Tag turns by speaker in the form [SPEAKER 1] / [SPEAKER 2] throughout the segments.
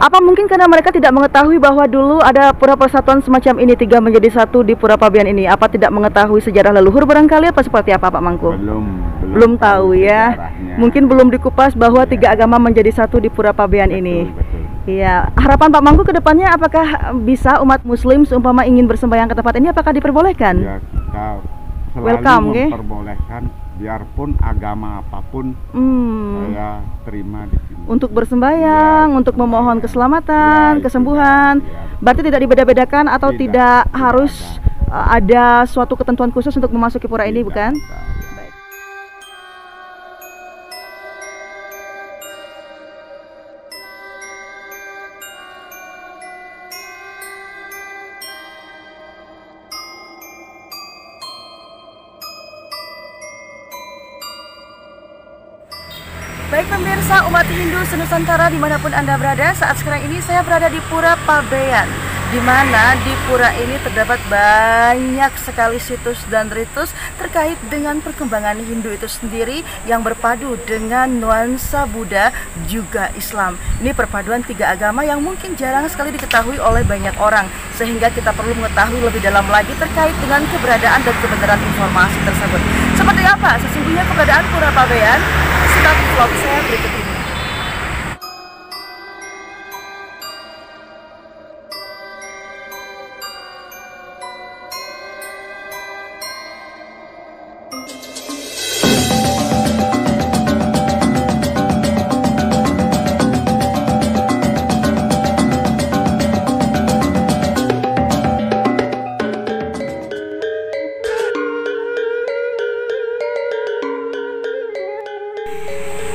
[SPEAKER 1] Apa mungkin karena mereka tidak mengetahui bahwa dulu ada pura persatuan semacam ini, 3 menjadi 1 di Pura Pabean ini? Apa tidak mengetahui sejarah leluhur barangkali, apa seperti apa Pak Mangku? Belum tahu ya.
[SPEAKER 2] Sejarahnya.
[SPEAKER 1] Mungkin belum dikupas bahwa 3 agama menjadi 1 di Pura Pabean ini. Iya, harapan Pak Mangku ke depannya apakah bisa umat muslim seumpama ingin bersembahyang ke tempat ini, apakah diperbolehkan?
[SPEAKER 2] Ya, kita selalu
[SPEAKER 1] Welcome,
[SPEAKER 2] memperbolehkan, biarpun agama apapun saya terima di sini.
[SPEAKER 1] Untuk bersembahyang,
[SPEAKER 2] Ya,
[SPEAKER 1] untuk memohon keselamatan,
[SPEAKER 2] ya,
[SPEAKER 1] kesembuhan.
[SPEAKER 2] ya.
[SPEAKER 1] Berarti tidak dibeda-bedakan atau tidak harus
[SPEAKER 2] ada.
[SPEAKER 1] ada suatu ketentuan khusus untuk memasuki pura ini, bukan? Baik. Baik pemirsa umat Hindu senusantara dimanapun Anda berada, saat sekarang ini saya berada di Pura Pabean, di mana di pura ini terdapat banyak sekali situs dan ritus terkait dengan perkembangan Hindu itu sendiri yang berpadu dengan nuansa Buddha juga Islam. Ini perpaduan 3 agama yang mungkin jarang sekali diketahui oleh banyak orang, sehingga kita perlu mengetahui lebih dalam lagi terkait dengan keberadaan dan kebenaran informasi tersebut. Seperti apa sesungguhnya keberadaan Pura Pabean? Simak vlog saya berikut ini.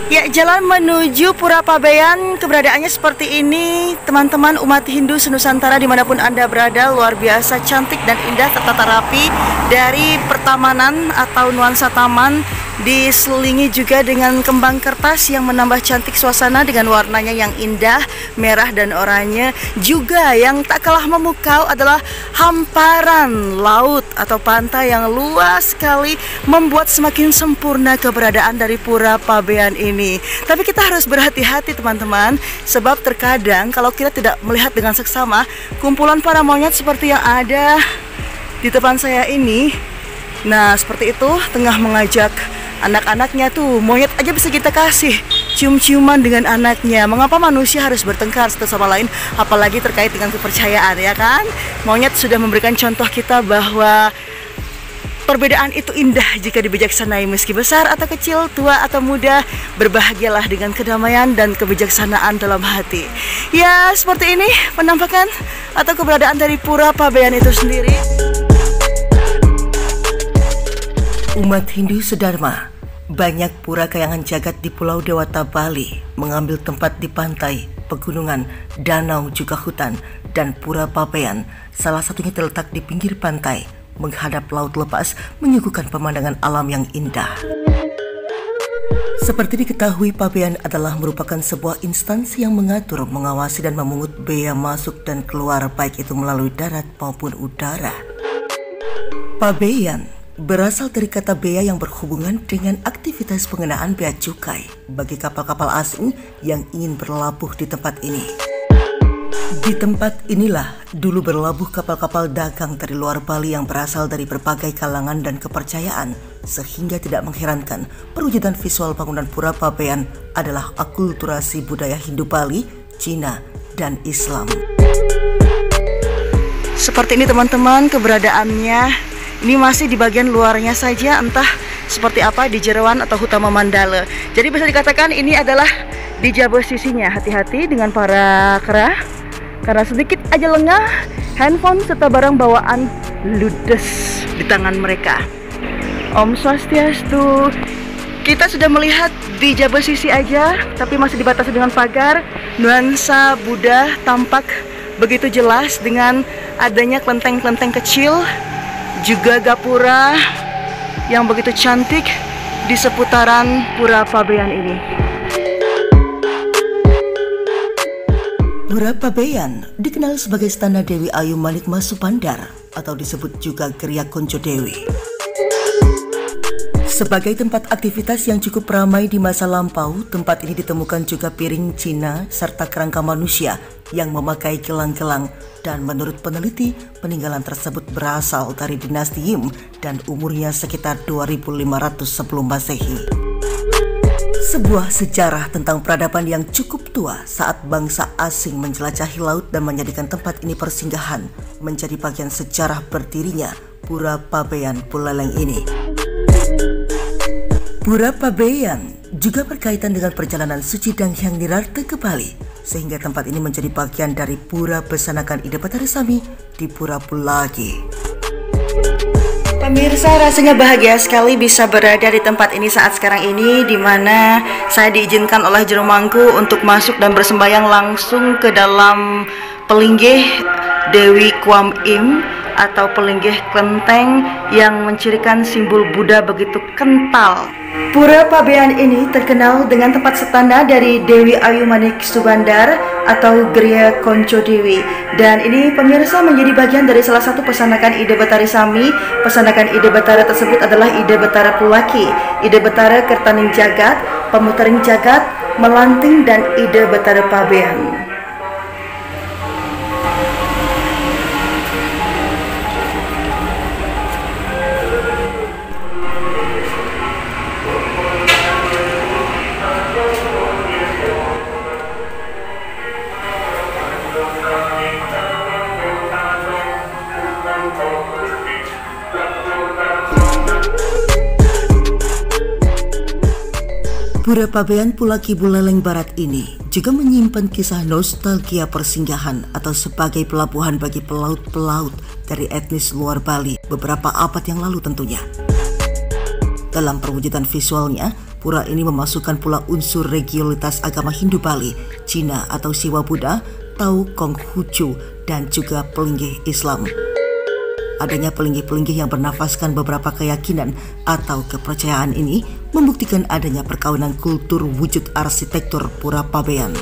[SPEAKER 1] Ya, jalan menuju Pura Pabean keberadaannya seperti ini, teman-teman umat Hindu senusantara dimanapun Anda berada. Luar biasa cantik dan indah, tertata rapi dari pertamanan atau nuansa taman, diselingi juga dengan kembang kertas yang menambah cantik suasana dengan warnanya yang indah, merah dan oranye. Juga yang tak kalah memukau adalah hamparan laut atau pantai yang luas sekali, membuat semakin sempurna keberadaan dari Pura Pabean ini. Tapi kita harus berhati-hati teman-teman, sebab terkadang kalau kita tidak melihat dengan seksama, kumpulan para monyet seperti yang ada di depan saya ini, nah seperti itu, tengah mengajak anak-anaknya tuh. Monyet aja bisa kita kasih cium-ciuman dengan anaknya. Mengapa manusia harus bertengkar satu sama lain, apalagi terkait dengan kepercayaan, ya kan? Monyet sudah memberikan contoh kita bahwa perbedaan itu indah jika dibijaksanai, meski besar atau kecil, tua atau muda, berbahagialah dengan kedamaian dan kebijaksanaan dalam hati. Ya, seperti ini penampakan atau keberadaan dari Pura Pabean itu sendiri.
[SPEAKER 3] Umat Hindu sedharma, banyak pura kayangan jagat di Pulau Dewata, Bali mengambil tempat di pantai, pegunungan, danau juga hutan, dan Pura Pabean salah satunya terletak di pinggir pantai, menghadap laut lepas, menyuguhkan pemandangan alam yang indah. Seperti diketahui, Pabean adalah merupakan sebuah instansi yang mengatur, mengawasi dan memungut bea masuk dan keluar, baik itu melalui darat maupun udara. Pabean berasal dari kata bea yang berhubungan dengan aktivitas pengenaan bea cukai bagi kapal-kapal asing yang ingin berlabuh di tempat ini. Di tempat inilah dulu berlabuh kapal-kapal dagang dari luar Bali yang berasal dari berbagai kalangan dan kepercayaan, sehingga tidak mengherankan perwujudan visual bangunan Pura Pabean adalah akulturasi budaya Hindu Bali, Cina, dan Islam.
[SPEAKER 1] Seperti ini teman-teman keberadaannya. Ini masih di bagian luarnya saja, entah seperti apa di Jerawan atau Hutama Mandala. Jadi bisa dikatakan ini adalah di jabah sisinya. Hati-hati dengan para kera, karena sedikit aja lengah, handphone serta barang bawaan ludes di tangan mereka. Om Swastiastu. Kita sudah melihat di jabah sisi aja, tapi masih dibatasi dengan pagar. Nuansa Buddha tampak begitu jelas dengan adanya kelenteng-kelenteng kecil, juga gapura yang begitu cantik di seputaran Pura Pabean ini.
[SPEAKER 3] Pura Pabean dikenal sebagai Stana Dewi Ayu Manikma Supandar atau disebut juga Kriya Konco Dewi. Sebagai tempat aktivitas yang cukup ramai di masa lampau, tempat ini ditemukan juga piring Cina serta kerangka manusia yang memakai gelang-gelang. Dan menurut peneliti, peninggalan tersebut berasal dari dinasti Yim dan umurnya sekitar 2500 sebelum Masehi. Sebuah sejarah tentang peradaban yang cukup tua saat bangsa asing menjelajahi laut dan menjadikan tempat ini persinggahan menjadi bagian sejarah berdirinya Pura Pabean Buleleng ini. Pura Pabean juga berkaitan dengan perjalanan suci Dang Hyang Nirarta ke Bali, sehingga tempat ini menjadi bagian dari Pura Pesanakan Ida Batara Sami di Pura Pulaki.
[SPEAKER 1] Pemirsa, rasanya bahagia sekali bisa berada di tempat ini saat sekarang ini, di mana saya diizinkan oleh Jero Mangku untuk masuk dan bersembayang langsung ke dalam pelinggih Dewi Kuam Im atau pelinggih kelenteng yang mencirikan simbol Buddha begitu kental. Pura Pabean ini terkenal dengan tempat setanda dari Dewi Ayu Manik Subandar atau Gria Konco Dewi, dan ini pemirsa menjadi bagian dari salah satu pesanakan Ida Batara Sami. Pesanakan Ida Batara tersebut adalah Ida Batara Pulaki, Ida Batara Kertaning Jagat, Pemutaring Jagat, Melanting, dan Ida Batara Pabean.
[SPEAKER 3] Pura Pabean Pulaki Buleleng Barat ini juga menyimpan kisah nostalgia persinggahan atau sebagai pelabuhan bagi pelaut-pelaut dari etnis luar Bali beberapa abad yang lalu tentunya. Dalam perwujudan visualnya, pura ini memasukkan pula unsur regionalitas agama Hindu Bali, Cina atau Siwa Buddha, Tau Konghucu, dan juga pelinggih Islam. Adanya pelinggih-pelinggih yang bernafaskan beberapa keyakinan atau kepercayaan ini membuktikan adanya perkawinan kultur wujud arsitektur Pura Pabean.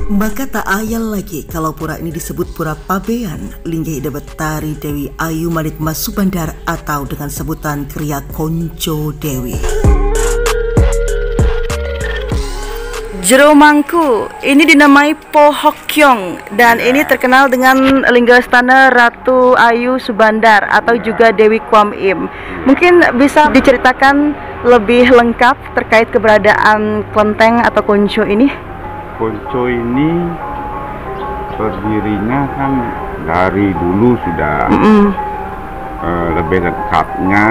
[SPEAKER 3] Maka tak ayal lagi kalau pura ini disebut Pura Pabean Linggih Ida Batari Dewi Ayu Manik Mas Subandar atau dengan sebutan Kriya Konco Dewi.
[SPEAKER 1] Jero Mangku ini dinamai Po Hok Kyong dan ini terkenal dengan Linggastana Ratu Ayu Subandar atau juga Dewi Kuam Im. Mungkin bisa diceritakan lebih lengkap terkait keberadaan kelenteng atau konco ini?
[SPEAKER 2] Konco ini berdirinya kan dari dulu sudah. Lebih lengkapnya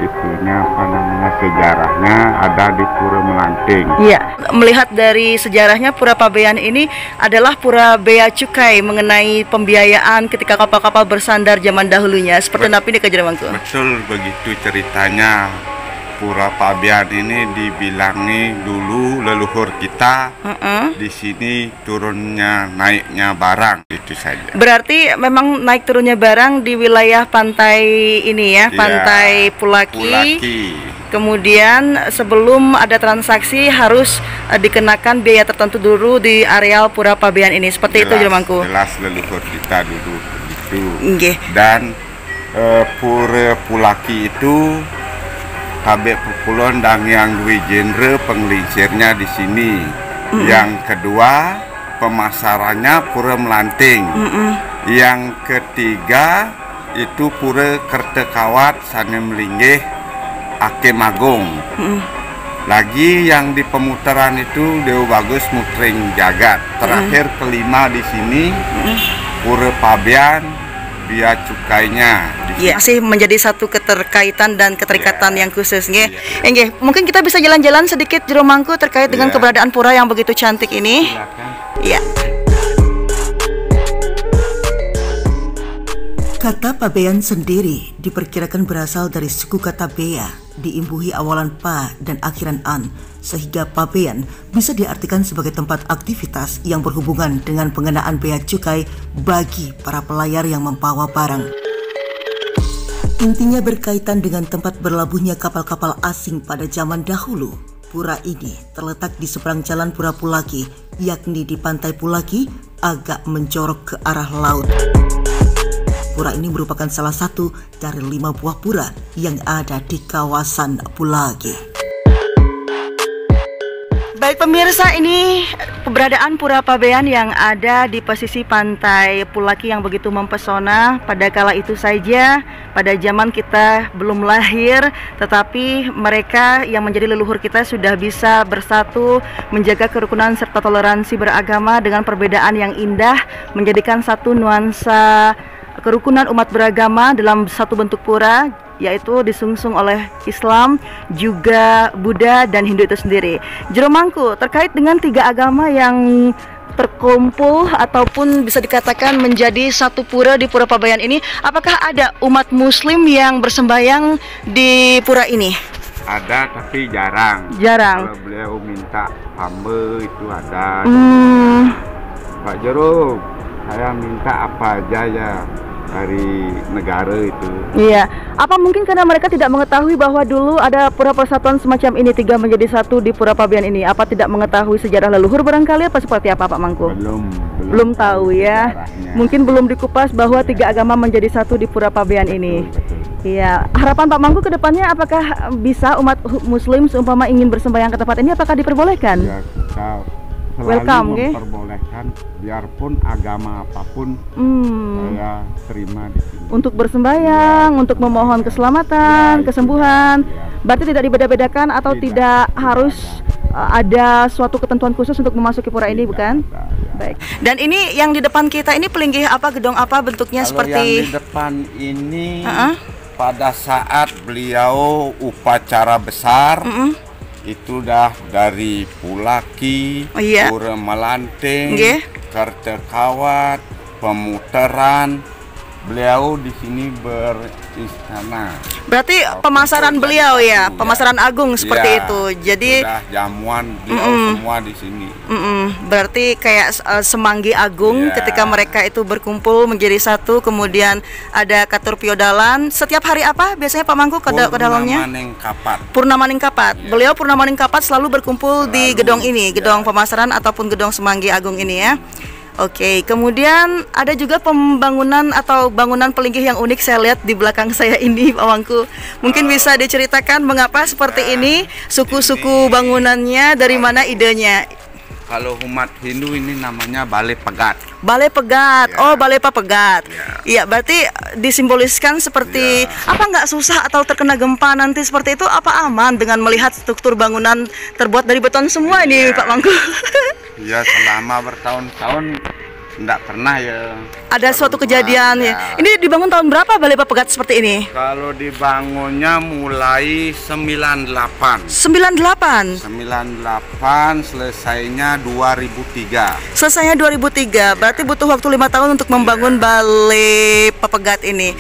[SPEAKER 2] itunya apa namanya sejarahnya ada di Pura Melanting.
[SPEAKER 1] Iya, melihat dari sejarahnya Pura Pabean ini adalah pura bea cukai mengenai pembiayaan ketika kapal-kapal bersandar zaman dahulunya. Seperti napi di Jero Mangku.
[SPEAKER 2] Betul begitu ceritanya. Pura Pabean ini dibilangi dulu leluhur kita di sini turunnya naiknya barang itu saja.
[SPEAKER 1] Berarti memang naik turunnya barang di wilayah pantai ini ya, pantai Pulaki. Kemudian sebelum ada transaksi harus dikenakan biaya tertentu dulu di areal Pura Pabean ini. Seperti itu Jero Mangku.
[SPEAKER 2] Jelas leluhur kita dulu begitu.
[SPEAKER 1] Okay.
[SPEAKER 2] Dan Pura Pulaki itu Kabeh Pukulon dan yang dua genre penglincirnya di sini. Yang kedua pemasarannya Pura Melanting. Yang ketiga itu Pura Kertekawat Sane Melinggih Hakim Agung. Lagi yang di pemutaran itu Dewa Bagus Mutring Jagat. Terakhir kelima di sini Pura Pabean Bea Cukainya.
[SPEAKER 1] Iya, masih menjadi satu keterkaitan dan keterikatan yang khusus, nggih. Nggih, mungkin kita bisa jalan-jalan sedikit Jero Mangku terkait dengan keberadaan pura yang begitu cantik ini. Iya.
[SPEAKER 3] Kata Pabean sendiri diperkirakan berasal dari suku kata bea, diimbuhi awalan pa dan akhiran an, sehingga Pabean bisa diartikan sebagai tempat aktivitas yang berhubungan dengan pengenaan bea cukai bagi para pelayar yang membawa barang. Intinya berkaitan dengan tempat berlabuhnya kapal-kapal asing pada zaman dahulu. Pura ini terletak di seberang jalan Pura Pulaki, yakni di pantai Pulaki agak menjorok ke arah laut. Pura ini merupakan salah satu dari 5 buah pura yang ada di kawasan Pulagi.
[SPEAKER 1] Baik pemirsa, ini keberadaan Pura Pabean yang ada di pesisi pantai Pulaki yang begitu mempesona. Pada kala itu saja, pada zaman kita belum lahir, tetapi mereka yang menjadi leluhur kita sudah bisa bersatu, menjaga kerukunan serta toleransi beragama dengan perbedaan yang indah, menjadikan satu nuansa kerukunan umat beragama dalam satu bentuk pura, yaitu disungsung oleh Islam, juga Buddha dan Hindu itu sendiri. Jero Mangku, terkait dengan 3 agama yang terkumpul ataupun bisa dikatakan menjadi satu pura di Pura Pabean ini, apakah ada umat Muslim yang bersembayang di pura ini?
[SPEAKER 2] Ada tapi jarang.
[SPEAKER 1] Jarang.
[SPEAKER 2] Kalau beliau minta hamba itu ada. Pak Jero, saya minta apa aja ya dari negara itu.
[SPEAKER 1] Iya, apa mungkin karena mereka tidak mengetahui bahwa dulu ada pura persatuan semacam ini 3 menjadi 1 di Pura Pabean ini? Apa tidak mengetahui sejarah leluhur barangkali, apa seperti apa Pak Mangku? Belum tahu ya.
[SPEAKER 2] Sejarahnya.
[SPEAKER 1] Mungkin belum dikupas bahwa 3 agama menjadi 1 di Pura Pabean ini.
[SPEAKER 2] Betul.
[SPEAKER 1] Iya, harapan Pak Mangku ke depannya apakah bisa umat Muslim seumpama ingin bersembahyang ke tempat ini, apakah diperbolehkan?
[SPEAKER 2] Ya, kita selalu
[SPEAKER 1] Welcome,
[SPEAKER 2] memperbolehkan, biarpun agama apapun saya terima di sini.
[SPEAKER 1] Untuk bersembahyang, untuk memohon keselamatan, kesembuhan. Berarti tidak dibeda-bedakan atau tidak harus ada suatu ketentuan khusus untuk memasuki pura ini, bukan? Baik. Dan ini yang di depan kita ini pelinggih apa, gedong apa bentuknya?
[SPEAKER 2] Kalau
[SPEAKER 1] seperti
[SPEAKER 2] yang di depan ini pada saat beliau upacara besar itu dah dari Pulaki, Pura Melanting, Kertekawat, Pemutaran, beliau di sini beristana.
[SPEAKER 1] Berarti pemasaran beliau ya, pemasaran agung seperti itu. Jadi
[SPEAKER 2] sudah jamuan beliau semua di sini.
[SPEAKER 1] Berarti kayak semanggi agung ketika mereka itu berkumpul menjadi satu, kemudian ada katur piodalan. Setiap hari apa biasanya Pak Mangku ke dalamnya? Purnama Ningkapat. Beliau Purnama Ningkapat selalu berkumpul di gedong ini, gedong pemasaran ataupun gedong semanggi agung ini ya. Oke, kemudian ada juga pembangunan atau bangunan pelinggih yang unik saya lihat di belakang saya ini Pak Mangku. Mungkin bisa diceritakan mengapa seperti ini, suku-suku bangunannya, dari mana idenya?
[SPEAKER 2] Kalau umat Hindu ini namanya Balai Pegat.
[SPEAKER 1] Balai Pegat, oh Balai Pegat. Iya, berarti disimboliskan seperti apa, nggak susah atau terkena gempa nanti seperti itu? Apa aman dengan melihat struktur bangunan terbuat dari beton semua ini Pak Mangku?
[SPEAKER 2] Ya, selama bertahun-tahun enggak pernah ya.
[SPEAKER 1] Ada suatu kejadian ya. Ini dibangun tahun berapa Balai Pegat seperti ini?
[SPEAKER 2] Kalau dibangunnya mulai 98.
[SPEAKER 1] 98.
[SPEAKER 2] 98, selesainya 2003.
[SPEAKER 1] Selesainya 2003. Berarti butuh waktu 5 tahun untuk membangun Balai Pegat ini.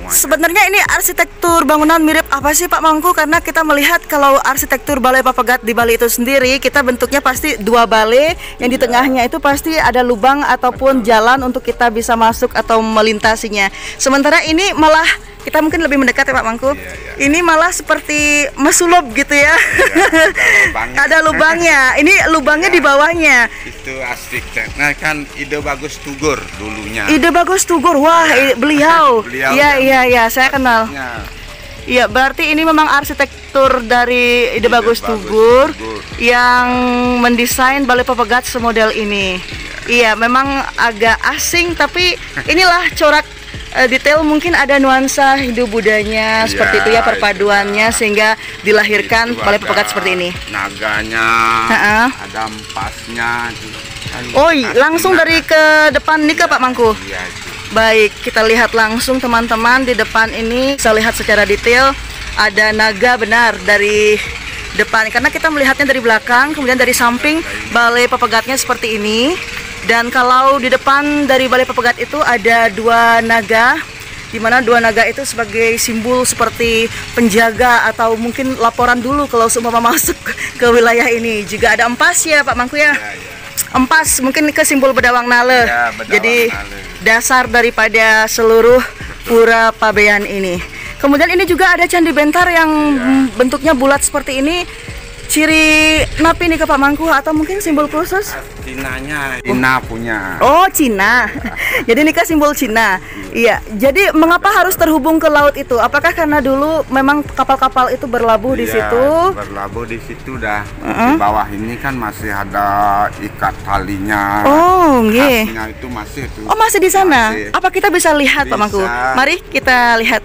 [SPEAKER 1] Sebenarnya ini arsitektur bangunan mirip apa sih Pak Mangku? Karena kita melihat kalau arsitektur Balai Pegat di Bali itu sendiri, kita bentuknya pasti 2 balai, yang di tengahnya itu pasti ada lubang ataupun jalan untuk kita bisa masuk atau melintasinya. Sementara ini malah kita mungkin lebih mendekat ya Pak Mangku. Ini malah seperti mesulub gitu ya. Ada lubangnya. Ini lubangnya di bawahnya.
[SPEAKER 2] Itu arsiteknya kan Ide Bagus Tugur dulunya.
[SPEAKER 1] Ide Bagus Tugur, wah beliau. Iya, saya kenal. Iya, berarti ini memang arsitektur dari Ide Bagus Tugur yang mendesain Balai Pegat semodel ini. Iya, memang agak asing, tapi inilah corak detail, mungkin ada nuansa Hindu Budanya seperti itu ya, perpaduannya sehingga dilahirkan Balai Pegat seperti ini.
[SPEAKER 2] Naganya, ada empasnya.
[SPEAKER 1] Oh, langsung dari ke depan nih ke Pak Mangku. Baik, kita lihat langsung teman-teman di depan ini. Saya lihat secara detail ada naga benar dari depan, karena kita melihatnya dari belakang, kemudian dari samping Balai Pegatnya seperti ini. Dan kalau di depan dari Balai Pegat itu ada 2 naga, di mana 2 naga itu sebagai simbol seperti penjaga atau mungkin laporan dulu kalau seumpama masuk ke wilayah ini. Juga ada empas ya Pak Mangku ya. Empas mungkin ke simbol Bedawang Nale. Jadi dasar daripada seluruh Pura Pabean ini. Kemudian ini juga ada Candi Bentar yang bentuknya bulat seperti ini. Ciri napi nih ke Pak Mangku atau mungkin simbol khusus?
[SPEAKER 2] Cina punya.
[SPEAKER 1] Oh, Cina. Jadi nikah simbol Cina. Iya. Jadi mengapa harus terhubung ke laut itu? Apakah karena dulu memang kapal-kapal itu berlabuh di situ?
[SPEAKER 2] Berlabuh di situ dah. Di bawah ini kan masih ada ikat talinya.
[SPEAKER 1] Oh, nggih.
[SPEAKER 2] Khasnya itu masih tuh.
[SPEAKER 1] Oh, masih di sana.
[SPEAKER 2] Masih.
[SPEAKER 1] Apa kita bisa lihat, Pak Mangku?
[SPEAKER 2] Bisa.
[SPEAKER 1] Mari kita lihat.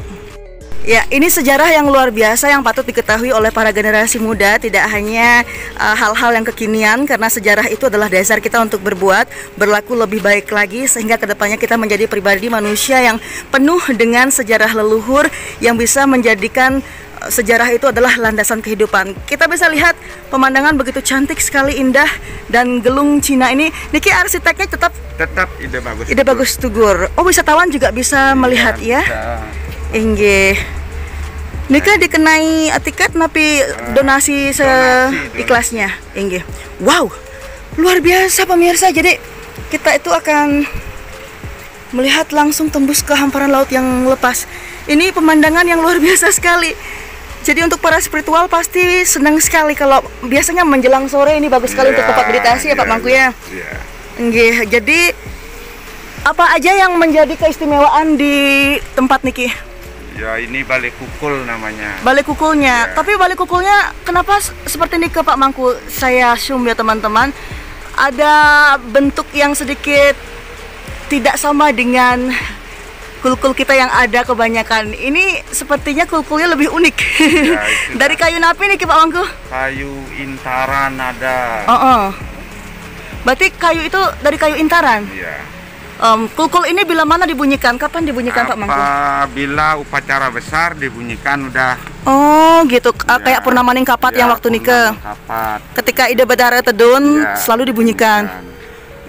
[SPEAKER 1] Ya, ini sejarah yang luar biasa yang patut diketahui oleh para generasi muda. Tidak hanya hal-hal yang kekinian, karena sejarah itu adalah dasar kita untuk berbuat, berlaku lebih baik lagi, sehingga kedepannya kita menjadi pribadi manusia yang penuh dengan sejarah leluhur, yang bisa menjadikan sejarah itu adalah landasan kehidupan. Kita bisa lihat pemandangan begitu cantik sekali, indah, dan gelung Cina ini. Niki arsiteknya tetap
[SPEAKER 2] ide bagus.
[SPEAKER 1] Ide bagus Tugur. Oh, wisatawan juga bisa melihat ya. Inggih. Nika dikenai tiket napi donasi seikhlasnya. Inggih. Wow. Luar biasa pemirsa. Jadi kita itu akan melihat langsung tembus ke hamparan laut yang lepas. Ini pemandangan yang luar biasa sekali. Jadi untuk para spiritual pasti senang sekali kalau biasanya menjelang sore ini bagus sekali untuk tempat meditasi ya Pak Mangku ya. Inggih. Jadi apa aja yang menjadi keistimewaan di tempat niki?
[SPEAKER 2] Ya, ini Balai Kukul namanya.
[SPEAKER 1] Balai Kukulnya. Tapi Balai Kukulnya kenapa seperti ini ke Pak Mangku? Saya zoom ya teman-teman. Ada bentuk yang sedikit tidak sama dengan kulkul kita yang ada kebanyakan. Ini sepertinya kulkulnya lebih unik. Ya, dari kayu napi nih Pak Mangku?
[SPEAKER 2] Kayu intaran ada.
[SPEAKER 1] Berarti kayu itu dari kayu intaran?
[SPEAKER 2] Iya.
[SPEAKER 1] Kulkul ini bila mana dibunyikan? Kapan dibunyikan Pak Mangku?
[SPEAKER 2] Apabila upacara besar dibunyikan udah.
[SPEAKER 1] Oh gitu, kayak purnama ning kapat yang waktu nikah. Ketika ide badara tedun selalu dibunyikan.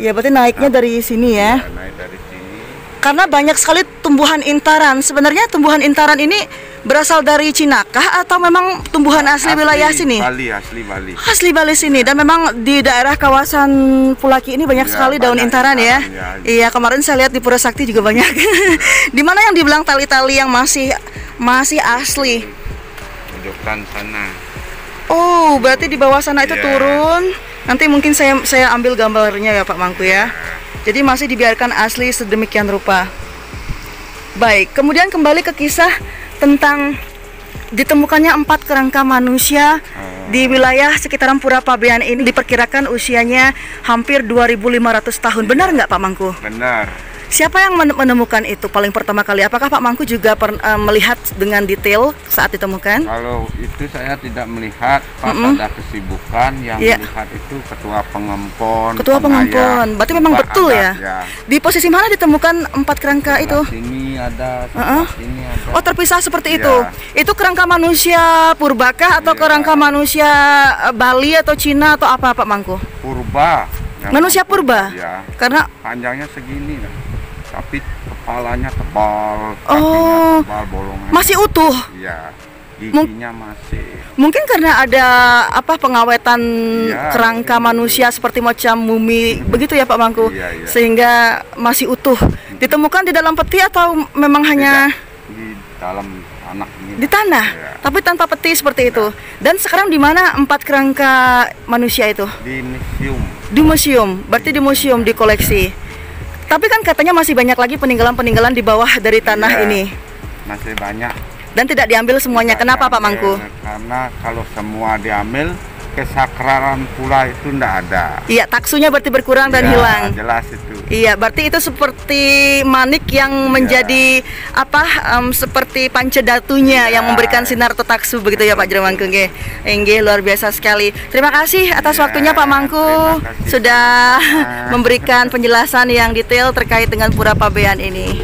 [SPEAKER 1] Ya berarti naiknya dari sini ya.
[SPEAKER 2] Naik dari sini.
[SPEAKER 1] Karena banyak sekali tumbuhan intaran. Sebenarnya tumbuhan intaran ini berasal dari Cina kah atau memang tumbuhan asli wilayah sini?
[SPEAKER 2] Asli Bali.
[SPEAKER 1] Asli Bali sini, dan memang di daerah kawasan Pulaki ini banyak sekali daun intaran ya. Iya, kemarin saya lihat di Pura Sakti juga banyak. Di mana yang dibilang tali-tali yang masih asli?
[SPEAKER 2] Pojokan sana.
[SPEAKER 1] Oh, berarti di bawah sana itu turun. Nanti mungkin saya ambil gambarnya ya Pak Mangku ya. Jadi masih dibiarkan asli sedemikian rupa. Baik, kemudian kembali ke kisah tentang ditemukannya 4 kerangka manusia di wilayah sekitaran Pura Pabean ini. Diperkirakan usianya hampir 2.500 tahun. Benar nggak Pak Mangku?
[SPEAKER 2] Benar.
[SPEAKER 1] Siapa yang menemukan itu paling pertama kali? Apakah Pak Mangku juga melihat dengan detail saat ditemukan?
[SPEAKER 2] Kalau itu saya tidak melihat, Pak, ada kesibukan yang melihat itu Ketua Pengempon.
[SPEAKER 1] Ketua Pengempon, berarti memang betul ya? Di posisi mana ditemukan 4 kerangka itu?
[SPEAKER 2] Sini ada, sini ada.
[SPEAKER 1] Oh, terpisah seperti itu. Itu kerangka manusia purbakah atau kerangka manusia Bali atau Cina atau apa Pak Mangku?
[SPEAKER 2] Purba.
[SPEAKER 1] Manusia purba?
[SPEAKER 2] Ya.
[SPEAKER 1] Karena
[SPEAKER 2] panjangnya segini lah. Tapi kepalanya tebal,
[SPEAKER 1] kakinya
[SPEAKER 2] tebal, bolongan
[SPEAKER 1] masih utuh.
[SPEAKER 2] Iya, giginya masih.
[SPEAKER 1] Mungkin karena ada pengawetan kerangka manusia seperti macam mumi begitu ya Pak Mangku, sehingga masih utuh. Ditemukan di dalam peti atau memang hanya
[SPEAKER 2] di dalam tanah ini?
[SPEAKER 1] Di tanah, tapi tanpa peti seperti itu. Dan sekarang di mana 4 kerangka manusia itu?
[SPEAKER 2] Di museum.
[SPEAKER 1] Di museum, berarti di museum, di koleksi. Tapi kan katanya masih banyak lagi peninggalan-peninggalan di bawah dari tanah ini.
[SPEAKER 2] Masih banyak.
[SPEAKER 1] Dan tidak diambil semuanya. Kenapa Pak Mangku?
[SPEAKER 2] Karena kalau semua diambil, kesakralan pula itu tidak ada.
[SPEAKER 1] Iya, taksunya berarti berkurang dan hilang.
[SPEAKER 2] Jelas itu.
[SPEAKER 1] Iya, berarti itu seperti manik yang menjadi seperti pancedatunya yang memberikan sinar atau taksu begitu ya Pak Jero Mangku. Nggih, luar biasa sekali. Terima kasih atas waktunya Pak Mangku sudah memberikan penjelasan yang detail terkait dengan Pura Pabean ini.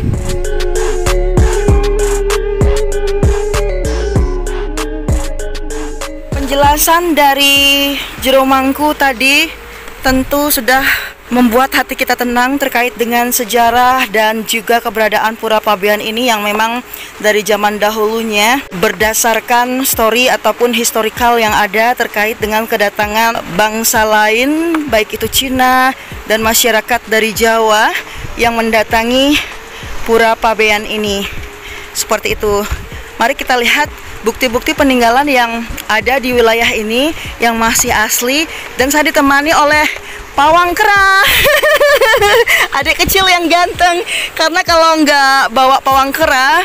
[SPEAKER 1] Penjelasan dari Jero Mangku tadi tentu sudah membuat hati kita tenang terkait dengan sejarah dan juga keberadaan Pura Pabean ini yang memang dari zaman dahulunya berdasarkan story ataupun historical yang ada terkait dengan kedatangan bangsa lain, baik itu Cina dan masyarakat dari Jawa yang mendatangi Pura Pabean ini. Seperti itu. Mari kita lihat bukti-bukti peninggalan yang ada di wilayah ini yang masih asli, dan saya ditemani oleh pawang kera. Adik kecil yang ganteng, karena kalau nggak bawa pawang kera,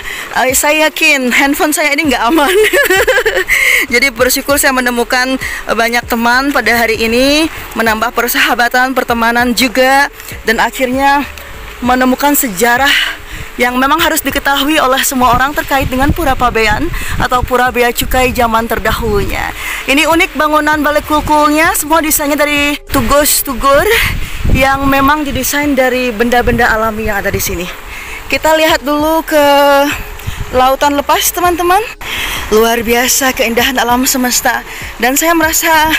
[SPEAKER 1] saya yakin handphone saya ini nggak aman. Jadi bersyukur saya menemukan banyak teman pada hari ini, menambah persahabatan, pertemanan juga, dan akhirnya menemukan sejarah yang memang harus diketahui oleh semua orang terkait dengan Pura Pabean atau Pura Bea Cukai zaman terdahulunya. Ini unik bangunan Balai Kulkulnya, semua desainnya dari tugus-tugur yang memang didesain dari benda-benda alami yang ada di sini. Kita lihat dulu ke lautan lepas, teman-teman. Luar biasa keindahan alam semesta, dan saya merasa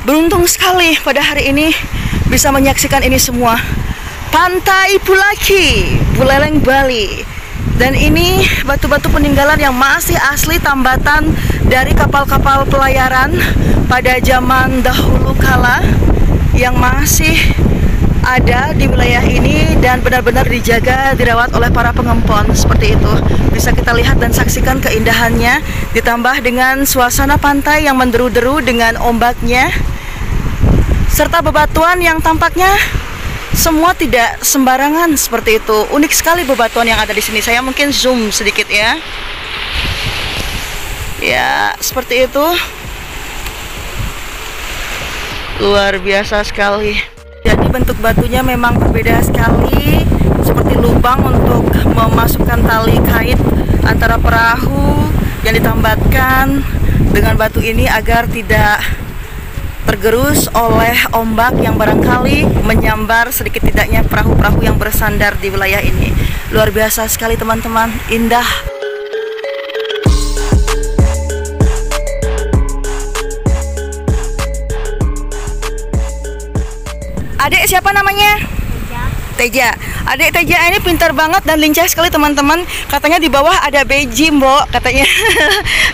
[SPEAKER 1] beruntung sekali pada hari ini bisa menyaksikan ini semua. Pantai Pulaki, Buleleng, Bali. Dan ini batu-batu peninggalan yang masih asli tambatan dari kapal-kapal pelayaran pada zaman dahulu kala yang masih ada di wilayah ini dan benar-benar dijaga, dirawat oleh para pengempon seperti itu. Bisa kita lihat dan saksikan keindahannya, ditambah dengan suasana pantai yang menderu-deru dengan ombaknya, serta bebatuan yang tampaknya semua tidak sembarangan seperti itu. Unik sekali bebatuan yang ada di sini. Saya mungkin zoom sedikit ya. Ya, seperti itu. Luar biasa sekali. Jadi bentuk batunya memang berbeda sekali, seperti lubang untuk memasukkan tali kait antara perahu yang ditambatkan dengan batu ini agar tidak tergerus oleh ombak yang barangkali menyambar sedikit tidaknya perahu-perahu yang bersandar di wilayah ini. Luar biasa sekali teman-teman, indah. Adik siapa namanya? Teja. Adik Teja ini pintar banget dan lincah sekali teman-teman. Katanya di bawah ada beji, Mbok, katanya.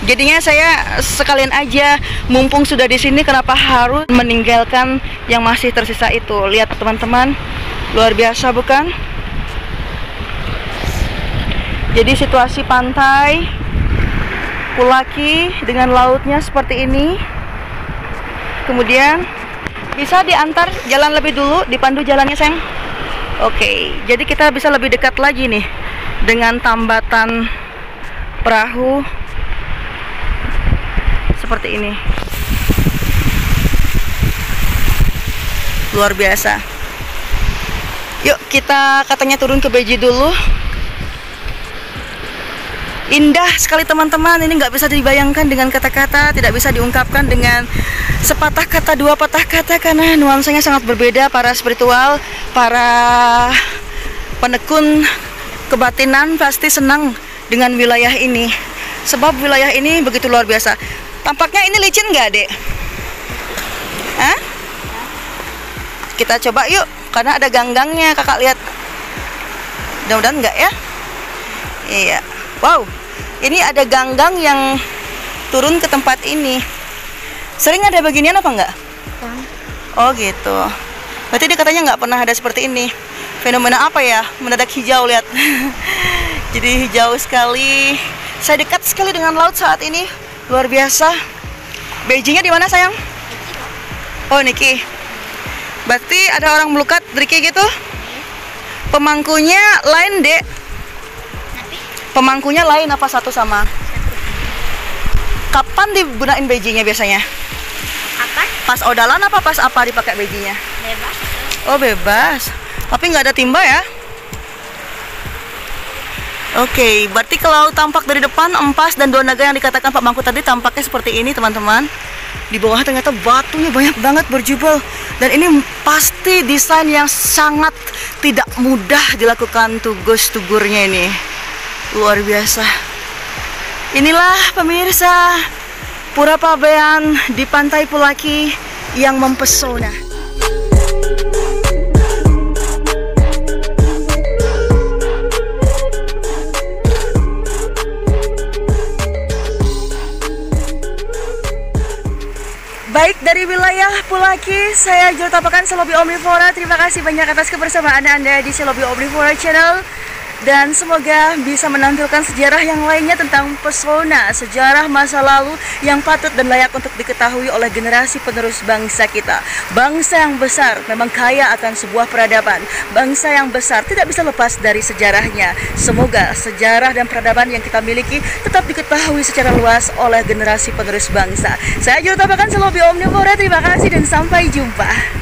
[SPEAKER 1] Jadinya saya sekalian aja, mumpung sudah di sini, kenapa harus meninggalkan yang masih tersisa itu? Lihat teman-teman, luar biasa bukan? Jadi situasi pantai Pulaki dengan lautnya seperti ini. Kemudian bisa diantar jalan lebih dulu, dipandu jalannya, sayang. Oke, jadi kita bisa lebih dekat lagi nih dengan tambatan perahu seperti ini. Luar biasa. Yuk kita katanya turun ke beji dulu. Indah sekali teman-teman, ini nggak bisa dibayangkan dengan kata-kata, tidak bisa diungkapkan dengan sepatah kata, dua patah kata, karena nuansanya sangat berbeda. Para spiritual, para penekun kebatinan pasti senang dengan wilayah ini, sebab wilayah ini begitu luar biasa. Tampaknya ini licin nggak, Dek? Hah? Kita coba yuk, karena ada ganggangnya, kakak lihat. Mudah-mudahan nggak ya? Iya. Wow, ini ada ganggang yang turun ke tempat ini. Sering ada beginian apa enggak? Oh gitu. Berarti dia katanya nggak pernah ada seperti ini. Fenomena apa ya? Mendadak hijau, lihat. Jadi hijau sekali. Saya dekat sekali dengan laut saat ini. Luar biasa. Beijingnya di mana, sayang? Oh, Niki. Berarti ada orang melukat Riki gitu? Pemangkunya lain, Dek. Pemangkunya lain apa satu sama? Kapan digunain bejinya biasanya?
[SPEAKER 4] Apa?
[SPEAKER 1] Pas odalan apa pas apa dipakai bejinya?
[SPEAKER 4] Bebas.
[SPEAKER 1] Oh bebas. Tapi nggak ada timba ya? Oke, berarti kalau tampak dari depan empas dan dua naga yang dikatakan Pak Mangku tadi tampaknya seperti ini teman-teman. Di bawah ternyata batunya banyak banget berjubel. Dan ini pasti desain yang sangat tidak mudah dilakukan tugus-tugurnya ini. Luar biasa. Inilah pemirsa Pura Pabean di Pantai Pulaki yang mempesona. Baik, dari wilayah Pulaki, saya Jul Tapakan Selobi Omnivora. Terima kasih banyak atas kebersamaan Anda di Selobi Omnivora Channel. dan semoga bisa menampilkan sejarah yang lainnya tentang pesona sejarah masa lalu yang patut dan layak untuk diketahui oleh generasi penerus bangsa kita. Bangsa yang besar memang kaya akan sebuah peradaban. Bangsa yang besar tidak bisa lepas dari sejarahnya. Semoga sejarah dan peradaban yang kita miliki tetap diketahui secara luas oleh generasi penerus bangsa. Saya Juru Tabakan Selobi Omnivora, terima kasih dan sampai jumpa.